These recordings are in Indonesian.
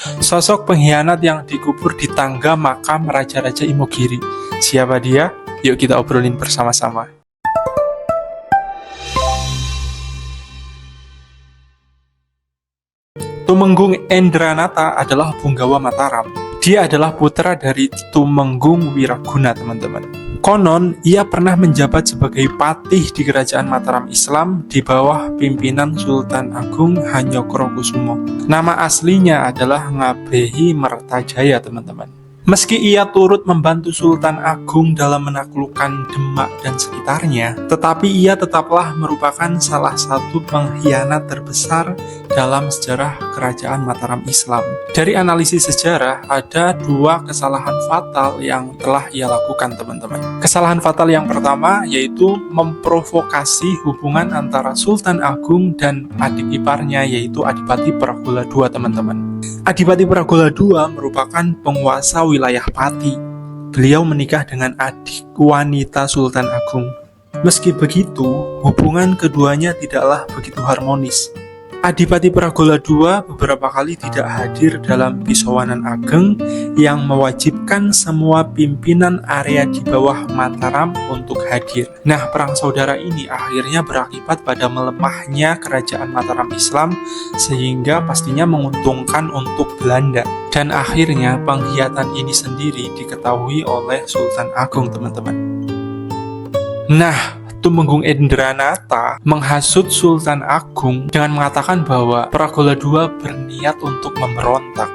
Sosok pengkhianat yang dikubur di tangga makam Raja-Raja Imogiri. Siapa dia? Yuk kita obrolin bersama-sama. Tumenggung Endranata adalah punggawa Mataram. Dia adalah putra dari Tumenggung Wiraguna, teman-teman. Konon, ia pernah menjabat sebagai patih di kerajaan Mataram Islam di bawah pimpinan Sultan Agung Hanyokrokusumo. Nama aslinya adalah Ngabehi Mertajaya, teman-teman. Meski ia turut membantu Sultan Agung dalam menaklukkan Demak dan sekitarnya, tetapi ia tetaplah merupakan salah satu pengkhianat terbesar dalam sejarah kerajaan Mataram Islam. Dari analisis sejarah, ada dua kesalahan fatal yang telah ia lakukan, teman-teman. Kesalahan fatal yang pertama yaitu memprovokasi hubungan antara Sultan Agung dan adik iparnya, yaitu Adipati Pragola II, teman-teman. Adipati Pragola II merupakan penguasa wilayah Pati. Beliau menikah dengan adik wanita Sultan Agung. Meski begitu, hubungan keduanya tidaklah begitu harmonis. Adipati Pragola II beberapa kali tidak hadir dalam Pisowanan Ageng yang mewajibkan semua pimpinan area di bawah Mataram untuk hadir. Nah, perang saudara ini akhirnya berakibat pada melemahnya kerajaan Mataram Islam sehingga pastinya menguntungkan untuk Belanda. Dan akhirnya pengkhianatan ini sendiri diketahui oleh Sultan Agung, teman-teman. Nah, Tumenggung Endranata menghasut Sultan Agung dengan mengatakan bahwa Pragola II berniat untuk memberontak.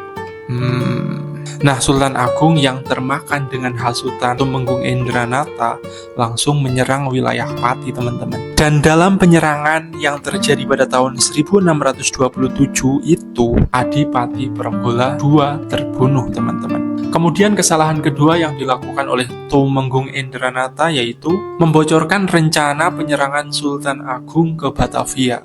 Nah, Sultan Agung yang termakan dengan hasutan Tumenggung Endranata langsung menyerang wilayah Pati, teman-teman. Dan dalam penyerangan yang terjadi pada tahun 1627 itu, Adipati Pragola II terbunuh, teman-teman. Kemudian kesalahan kedua yang dilakukan oleh Tumenggung Endranata yaitu membocorkan rencana penyerangan Sultan Agung ke Batavia.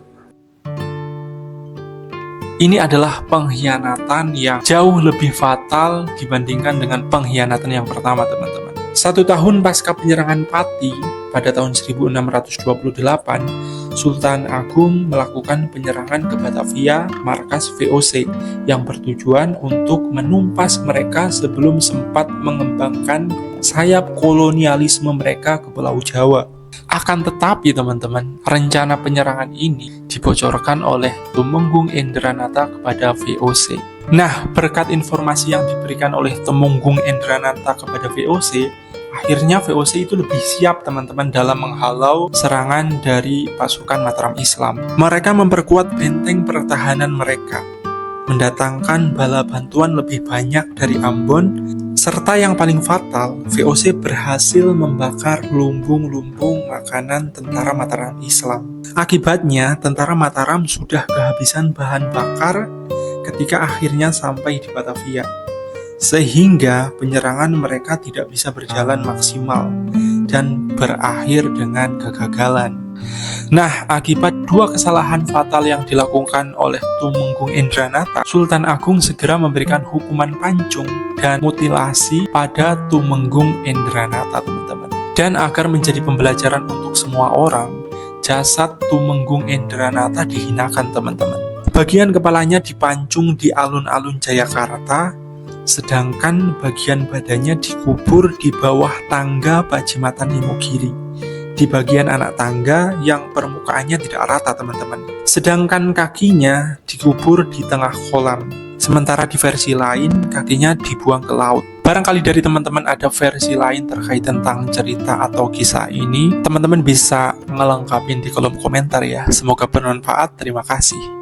Ini adalah pengkhianatan yang jauh lebih fatal dibandingkan dengan pengkhianatan yang pertama, teman-teman. 1 tahun pasca penyerangan Pati, pada tahun 1628, Sultan Agung melakukan penyerangan ke Batavia, markas VOC, yang bertujuan untuk menumpas mereka sebelum sempat mengembangkan sayap kolonialisme mereka ke Pulau Jawa. Akan tetapi, teman-teman, rencana penyerangan ini dibocorkan oleh Tumenggung Endranata kepada VOC. Nah, berkat informasi yang diberikan oleh Tumenggung Endranata kepada VOC, akhirnya VOC itu lebih siap, teman-teman, dalam menghalau serangan dari pasukan Mataram Islam. Mereka memperkuat benteng pertahanan mereka, mendatangkan bala bantuan lebih banyak dari Ambon, serta yang paling fatal, VOC berhasil membakar lumbung-lumbung makanan tentara Mataram Islam. Akibatnya, tentara Mataram sudah kehabisan bahan bakar ketika akhirnya sampai di Batavia, sehingga penyerangan mereka tidak bisa berjalan maksimal dan berakhir dengan kegagalan. Nah, akibat dua kesalahan fatal yang dilakukan oleh Tumenggung Endranata, Sultan Agung segera memberikan hukuman pancung dan mutilasi pada Tumenggung Endranata, teman-teman. Dan agar menjadi pembelajaran untuk semua orang, jasad Tumenggung Endranata dihinakan, teman-teman. Bagian kepalanya dipancung di alun-alun Jayakarta, sedangkan bagian badannya dikubur di bawah tangga Pajimatan Imogiri, di bagian anak tangga yang permukaannya tidak rata, teman-teman. Sedangkan kakinya dikubur di tengah kolam. Sementara di versi lain, kakinya dibuang ke laut. Barangkali dari teman-teman ada versi lain terkait tentang cerita atau kisah ini, teman-teman bisa ngelengkapin di kolom komentar ya. Semoga bermanfaat. Terima kasih.